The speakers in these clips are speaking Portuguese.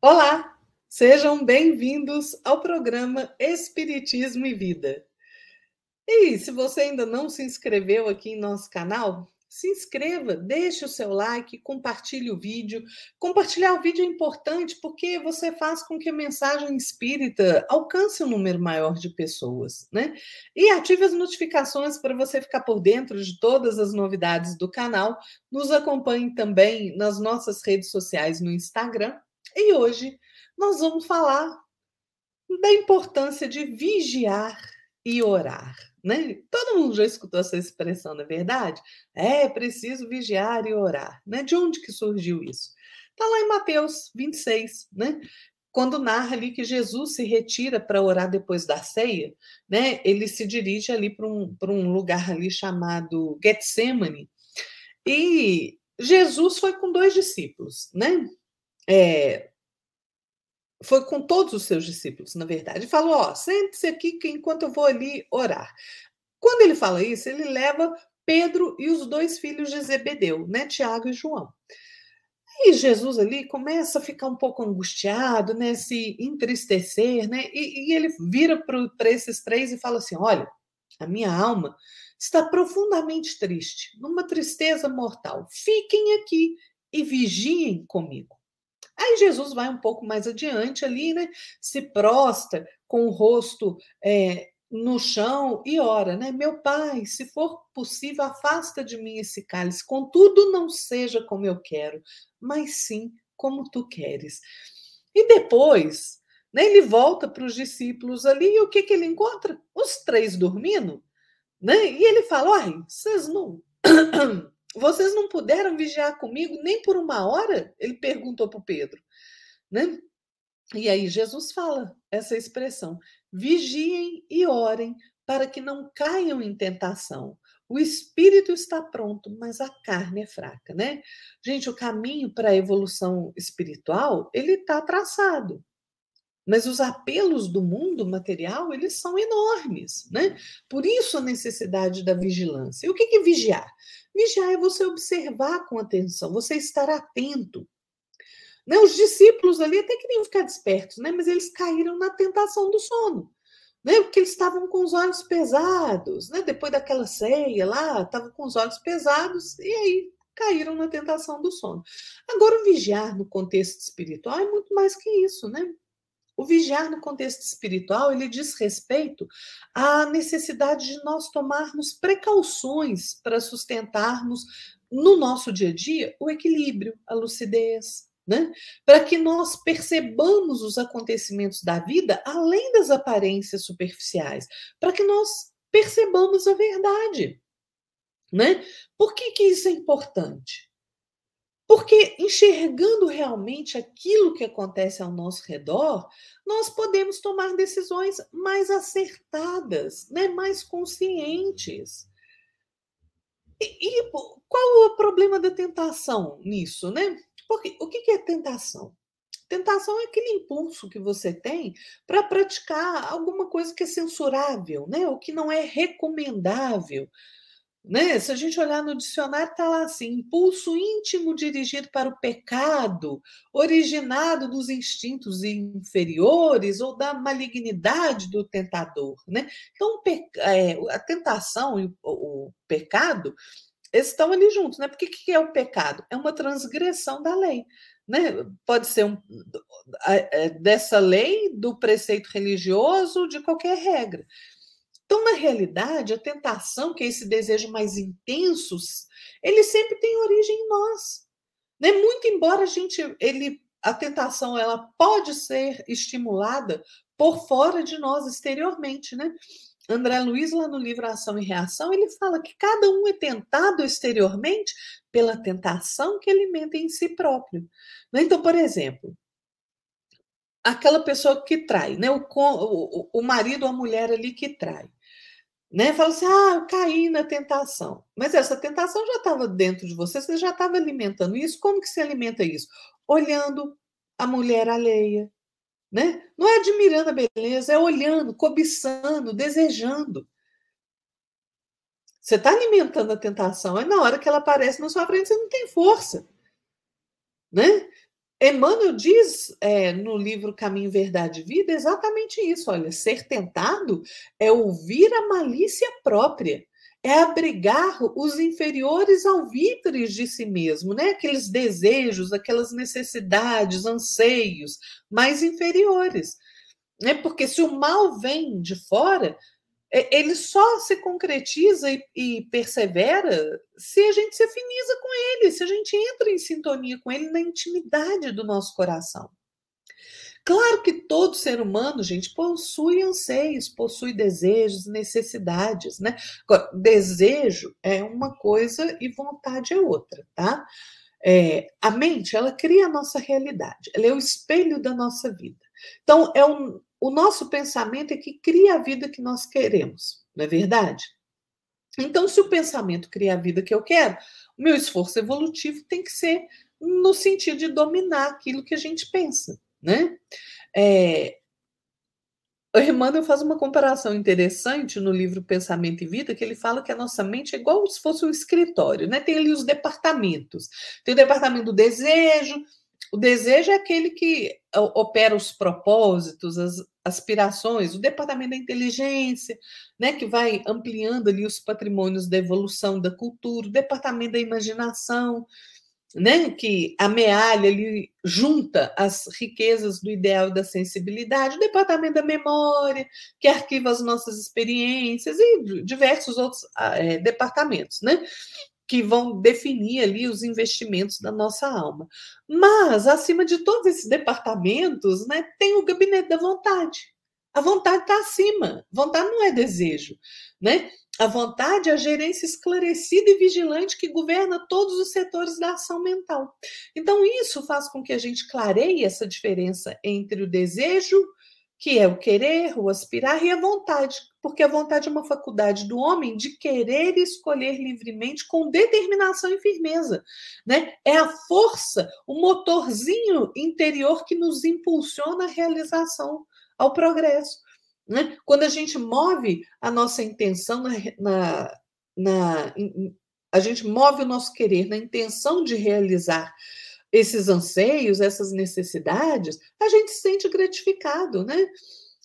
Olá, sejam bem-vindos ao programa Espiritismo e Vida. E se você ainda não se inscreveu aqui em nosso canal, se inscreva, deixe o seu like, compartilhe o vídeo. Compartilhar o vídeo é importante porque você faz com que a mensagem espírita alcance um número maior de pessoas, né? E ative as notificações para você ficar por dentro de todas as novidades do canal. Nos acompanhe também nas nossas redes sociais no Instagram. E hoje nós vamos falar da importância de vigiar e orar, né? Todo mundo já escutou essa expressão, não é verdade? É preciso vigiar e orar, né? De onde que surgiu isso? Está lá em Mateus 26, né? Quando narra ali que Jesus se retira para orar depois da ceia, né? Ele se dirige ali para um lugar ali chamado Getsemane. E Jesus foi com 2 discípulos, né? Foi com todos os seus discípulos, na verdade. E falou: ó, sente-se aqui enquanto eu vou ali orar. Quando ele fala isso, ele leva Pedro e os 2 filhos de Zebedeu, né, Tiago e João. E Jesus ali começa a ficar um pouco angustiado, né, se entristecer, né, e ele vira para esses 3 e fala assim: olha, a minha alma está profundamente triste, numa tristeza mortal. Fiquem aqui e vigiem comigo. Aí Jesus vai um pouco mais adiante ali, né? Se prostra com o rosto no chão e ora, né? Meu Pai, se for possível, afasta de mim esse cálice. Contudo, não seja como eu quero, mas sim como tu queres. E depois, né, ele volta para os discípulos ali e o que ele encontra? Os 3 dormindo, né? E ele fala: Ai, vocês não puderam vigiar comigo nem por uma hora? Ele perguntou para o Pedro, né? E aí Jesus fala essa expressão: vigiem e orem para que não caiam em tentação. O espírito está pronto, mas a carne é fraca, né? Gente, o caminho para a evolução espiritual, ele está traçado. Mas os apelos do mundo material, eles são enormes, né? Por isso a necessidade da vigilância. E o que é vigiar? Vigiar é você observar com atenção, você estar atento. Né? Os discípulos ali até queriam ficar despertos, né? Mas eles caíram na tentação do sono, né? Porque eles estavam com os olhos pesados, né? Depois daquela ceia lá, estavam com os olhos pesados e aí caíram na tentação do sono. Agora, o vigiar no contexto espiritual é muito mais que isso, né? O vigiar no contexto espiritual, ele diz respeito à necessidade de nós tomarmos precauções para sustentarmos no nosso dia a dia o equilíbrio, a lucidez, né? Para que nós percebamos os acontecimentos da vida além das aparências superficiais, para que nós percebamos a verdade, né? Por que isso é importante? Porque enxergando realmente aquilo que acontece ao nosso redor, nós podemos tomar decisões mais acertadas, né? Mais conscientes. E qual é o problema da tentação nisso, né? Porque o que é tentação? Tentação é aquele impulso que você tem para praticar alguma coisa que é censurável, né? O que não é recomendável. Né? Se a gente olhar no dicionário, está lá assim: impulso íntimo dirigido para o pecado, originado dos instintos inferiores ou da malignidade do tentador. Né? Então, a tentação e o pecado estão ali juntos. Né? Porque o que é o pecado? É uma transgressão da lei. Né? Pode ser dessa lei, do preceito religioso, de qualquer regra. Então, na realidade, a tentação, que é esse desejo mais intenso, ele sempre tem origem em nós. Né? Muito embora a tentação ela pode ser estimulada por fora de nós, exteriormente. Né? André Luiz, lá no livro Ação e Reação, ele fala que cada um é tentado exteriormente pela tentação que alimenta em si próprio. Né? Então, por exemplo, aquela pessoa que trai, né? O marido ou a mulher ali que trai. Né? Fala assim: eu caí na tentação. Mas essa tentação já estava dentro de você já estava alimentando isso. Como que se alimenta isso? Olhando a mulher alheia. Né? Não é admirando a beleza, é olhando, cobiçando, desejando. Você está alimentando a tentação, e na hora que ela aparece na sua frente, você não tem força. Né? Emmanuel diz no livro Caminho, Verdade e Vida exatamente isso. Olha, ser tentado é ouvir a malícia própria, é abrigar os inferiores alvitres de si mesmo, né? Aqueles desejos, aquelas necessidades, anseios mais inferiores. Né? Porque se o mal vem de fora, ele só se concretiza e persevera se a gente se afiniza com ele, se a gente entra em sintonia com ele na intimidade do nosso coração. Claro que todo ser humano, gente, possui anseios, possui desejos, necessidades, né? Agora, desejo é uma coisa e vontade é outra, tá? A mente, ela cria a nossa realidade, ela é o espelho da nossa vida. Então, o nosso pensamento é que cria a vida que nós queremos, não é verdade? Então, se o pensamento cria a vida que eu quero, o meu esforço evolutivo tem que ser no sentido de dominar aquilo que a gente pensa, né? O Emmanuel faz uma comparação interessante no livro Pensamento e Vida, que ele fala que a nossa mente é igual se fosse um escritório, né? Tem ali os departamentos. Tem o departamento do desejo. O desejo é aquele que opera os propósitos, as aspirações. O departamento da inteligência, né? Que vai ampliando ali os patrimônios da evolução da cultura. O departamento da imaginação, né, que amealha ali, junta as riquezas do ideal e da sensibilidade, o departamento da memória, que arquiva as nossas experiências, e diversos outros departamentos, né, que vão definir ali os investimentos da nossa alma. Mas, acima de todos esses departamentos, né, tem o gabinete da vontade. A vontade está acima. Vontade não é desejo, né? A vontade é a gerência esclarecida e vigilante que governa todos os setores da ação mental. Então, isso faz com que a gente clareie essa diferença entre o desejo, que é o querer, o aspirar, e a vontade, porque a vontade é uma faculdade do homem de querer e escolher livremente com determinação e firmeza, né? É a força, o motorzinho interior que nos impulsiona à realização, ao progresso. Né? Quando a gente move a nossa intenção a gente move o nosso querer na intenção de realizar esses anseios, essas necessidades, a gente se sente gratificado, né?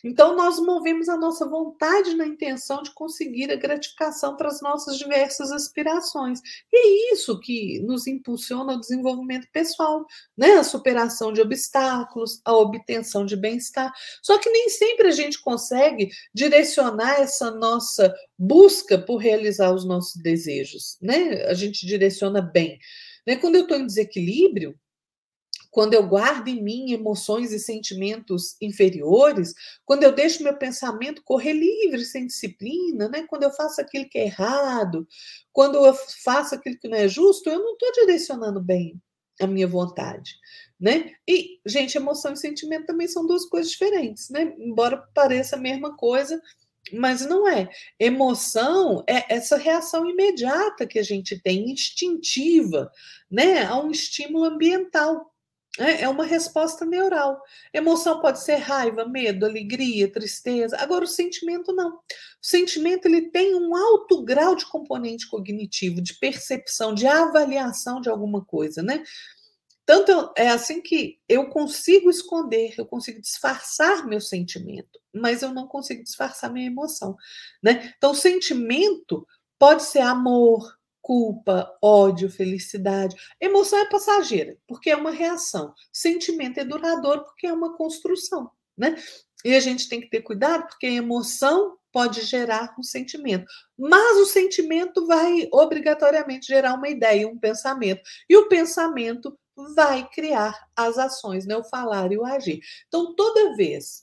Então, nós movemos a nossa vontade na intenção de conseguir a gratificação para as nossas diversas aspirações. E é isso que nos impulsiona ao desenvolvimento pessoal, né? A superação de obstáculos, a obtenção de bem-estar. Só que nem sempre a gente consegue direcionar essa nossa busca por realizar os nossos desejos, né? A gente direciona bem. Né? Quando eu estou em desequilíbrio, quando eu guardo em mim emoções e sentimentos inferiores, quando eu deixo meu pensamento correr livre, sem disciplina, né? Quando eu faço aquilo que é errado, quando eu faço aquilo que não é justo, eu não estou direcionando bem a minha vontade. Né? E, gente, emoção e sentimento também são duas coisas diferentes, né? Embora pareça a mesma coisa, mas não é. Emoção é essa reação imediata que a gente tem, instintiva, né, a um estímulo ambiental. É uma resposta neural. Emoção pode ser raiva, medo, alegria, tristeza. Agora, o sentimento não. O sentimento ele tem um alto grau de componente cognitivo, de percepção, de avaliação de alguma coisa, né? Tanto é assim que eu consigo esconder, eu consigo disfarçar meu sentimento, mas eu não consigo disfarçar minha emoção, né? Então, sentimento pode ser amor, culpa, ódio, felicidade. Emoção é passageira, porque é uma reação. Sentimento é duradouro, porque é uma construção, né? E a gente tem que ter cuidado, porque a emoção pode gerar um sentimento, mas o sentimento vai obrigatoriamente gerar uma ideia, um pensamento. E o pensamento vai criar as ações, né? O falar e o agir. Então, toda vez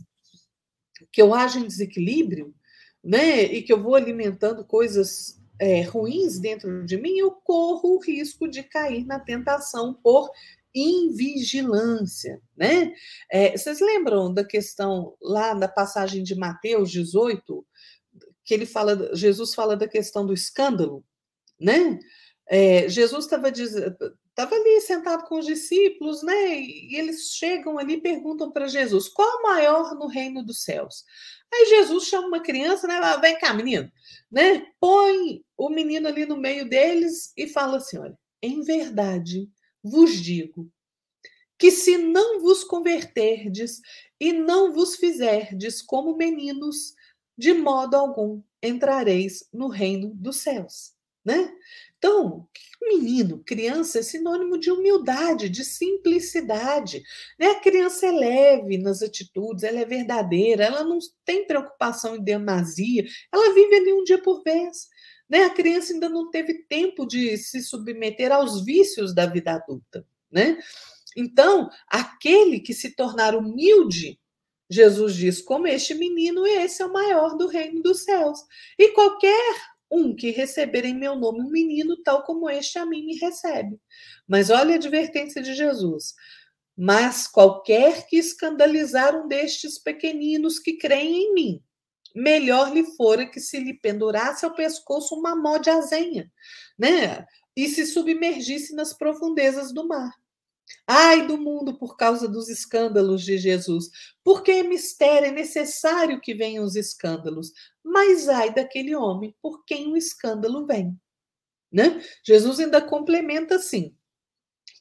que eu ajo em desequilíbrio, né, e que eu vou alimentando coisas ruins dentro de mim, eu corro o risco de cair na tentação por invigilância, né? Vocês lembram da questão lá na passagem de Mateus 18, que ele fala, Jesus fala da questão do escândalo, né? Jesus estava ali sentado com os discípulos, né? E eles chegam ali e perguntam para Jesus: qual o maior no reino dos céus? Aí Jesus chama uma criança, né? Vem cá, menino, né? Põe o menino ali no meio deles e fala assim: olha, em verdade vos digo que se não vos converterdes e não vos fizerdes como meninos, de modo algum entrareis no reino dos céus, né? Então, menino, criança é sinônimo de humildade, de simplicidade, né? A criança é leve nas atitudes, ela é verdadeira, ela não tem preocupação em demasia, ela vive ali um dia por vez, né? A criança ainda não teve tempo de se submeter aos vícios da vida adulta, né? Então, aquele que se tornar humilde, Jesus diz, como este menino, esse é o maior do reino dos céus. E qualquer um que receber em meu nome um menino, tal como este a mim me recebe. Mas olha a advertência de Jesus. Mas qualquer que escandalizar um destes pequeninos que creem em mim, melhor lhe fora que se lhe pendurasse ao pescoço uma mó de azenha, né? E se submergisse nas profundezas do mar. Ai do mundo por causa dos escândalos de Jesus, porque é mistério, é necessário que venham os escândalos, mas ai daquele homem por quem o escândalo vem, né? Jesus ainda complementa assim: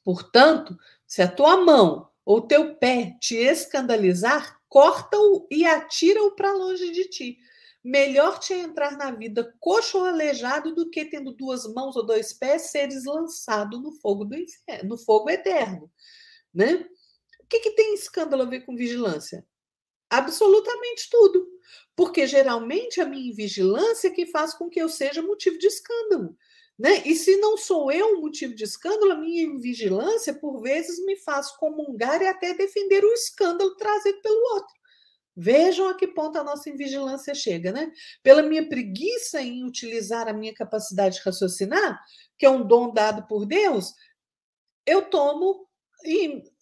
portanto, se a tua mão ou teu pé te escandalizar, corta-o e atira-o para longe de ti. Melhor te entrar na vida coxo ou aleijado do que tendo duas mãos ou dois pés seres lançado no fogo do inferno, no fogo eterno, né? O que tem escândalo a ver com vigilância? Absolutamente tudo. Porque geralmente a minha invigilância é que faz com que eu seja motivo de escândalo. Né? E se não sou eu o motivo de escândalo, a minha invigilância, por vezes, me faz comungar e até defender o escândalo trazido pelo outro. Vejam a que ponto a nossa invigilância chega, né? Pela minha preguiça em utilizar a minha capacidade de raciocinar, que é um dom dado por Deus, eu tomo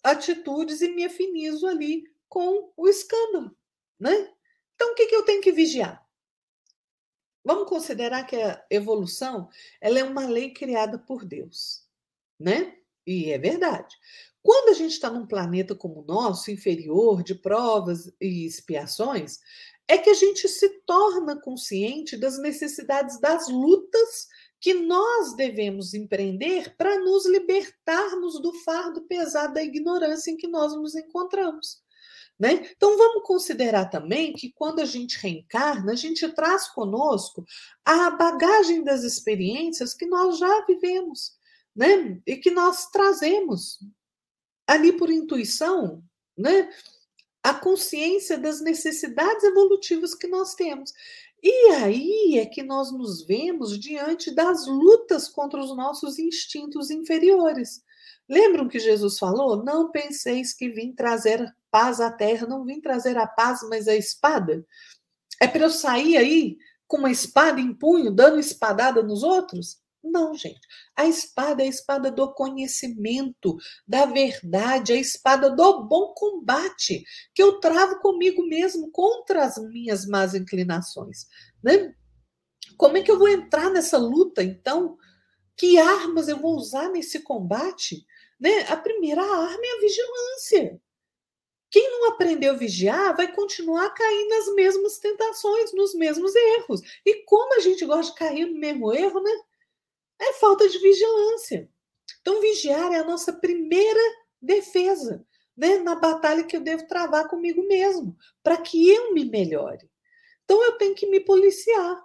atitudes e me afinizo ali com o escândalo, né? Então, o que eu tenho que vigiar? Vamos considerar que a evolução ela é uma lei criada por Deus, né? E é verdade. Quando a gente está num planeta como o nosso, inferior, de provas e expiações, é que a gente se torna consciente das necessidades das lutas que nós devemos empreender para nos libertarmos do fardo pesado da ignorância em que nós nos encontramos. Né? Então, vamos considerar também que quando a gente reencarna, a gente traz conosco a bagagem das experiências que nós já vivemos, né? E que nós trazemos ali por intuição, né? A consciência das necessidades evolutivas que nós temos. E aí é que nós nos vemos diante das lutas contra os nossos instintos inferiores. Lembram que Jesus falou? Não penseis que vim trazer paz à terra, não vim trazer a paz, mas a espada. É para eu sair aí com uma espada em punho, dando espadada nos outros? Não, gente. A espada é a espada do conhecimento, da verdade, a espada do bom combate, que eu travo comigo mesmo contra as minhas más inclinações. Né? Como é que eu vou entrar nessa luta, então? Que armas eu vou usar nesse combate? Né? A primeira arma é a vigilância. Quem não aprendeu a vigiar vai continuar a cair nas mesmas tentações, nos mesmos erros. E como a gente gosta de cair no mesmo erro, né? É falta de vigilância. Então, vigiar é a nossa primeira defesa, né? Na batalha que eu devo travar comigo mesmo, para que eu me melhore. Então, eu tenho que me policiar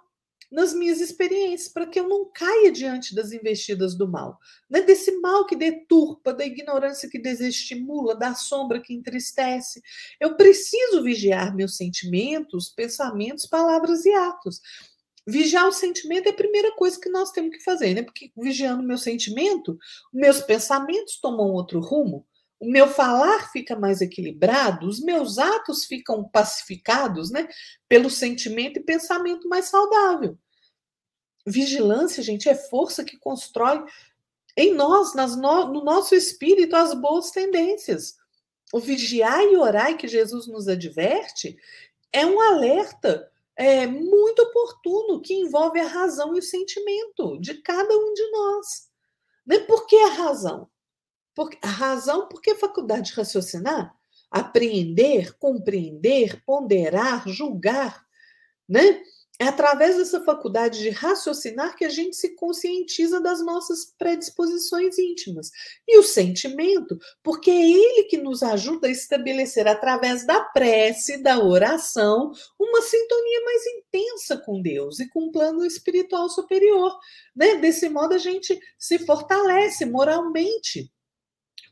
nas minhas experiências, para que eu não caia diante das investidas do mal, né? Desse mal que deturpa, da ignorância que desestimula, da sombra que entristece. Eu preciso vigiar meus sentimentos, pensamentos, palavras e atos. Vigiar o sentimento é a primeira coisa que nós temos que fazer, né? Porque vigiando o meu sentimento, meus pensamentos tomam outro rumo, o meu falar fica mais equilibrado, os meus atos ficam pacificados, né? Pelo sentimento e pensamento mais saudável. Vigilância, gente, é força que constrói em nós, no nosso espírito, as boas tendências. O vigiar e orar que Jesus nos adverte é um alerta muito oportuno que envolve a razão e o sentimento de cada um de nós. Né? Por que a razão? A razão, porque a faculdade de raciocinar, apreender, compreender, ponderar, julgar, né? É através dessa faculdade de raciocinar que a gente se conscientiza das nossas predisposições íntimas. E o sentimento, porque é ele que nos ajuda a estabelecer, através da prece, da oração, uma sintonia mais intensa com Deus e com o plano espiritual superior. Né? Desse modo, a gente se fortalece moralmente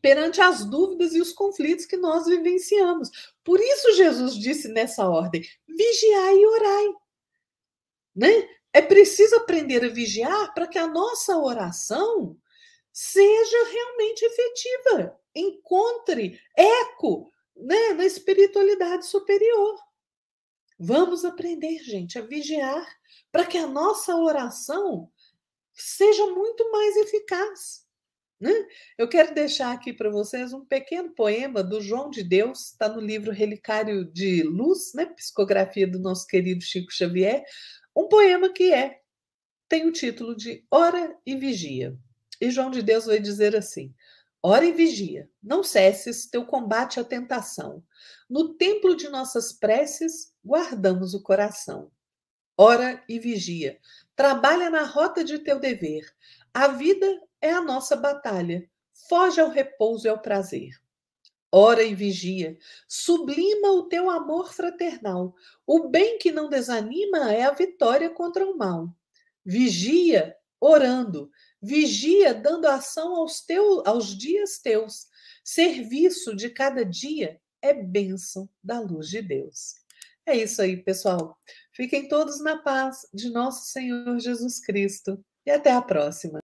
perante as dúvidas e os conflitos que nós vivenciamos. Por isso, Jesus disse nessa ordem: vigiai e orai. Né? É preciso aprender a vigiar para que a nossa oração seja realmente efetiva, encontre eco, né, na espiritualidade superior. Vamos aprender, gente, a vigiar para que a nossa oração seja muito mais eficaz. Né? Eu quero deixar aqui para vocês um pequeno poema do João de Deus, está no livro Relicário de Luz, né? Psicografia do nosso querido Chico Xavier, um poema que tem o título de Ora e Vigia. E João de Deus vai dizer assim: ora e vigia, não cesses teu combate à tentação. No templo de nossas preces, guardamos o coração. Ora e vigia, trabalha na rota de teu dever. A vida é a nossa batalha. Foge ao repouso e ao prazer. Ora e vigia, sublima o teu amor fraternal. O bem que não desanima é a vitória contra o mal. Vigia orando, vigia dando ação aos dias teus. Serviço de cada dia é bênção da luz de Deus. É isso aí, pessoal. Fiquem todos na paz de nosso Senhor Jesus Cristo e até a próxima.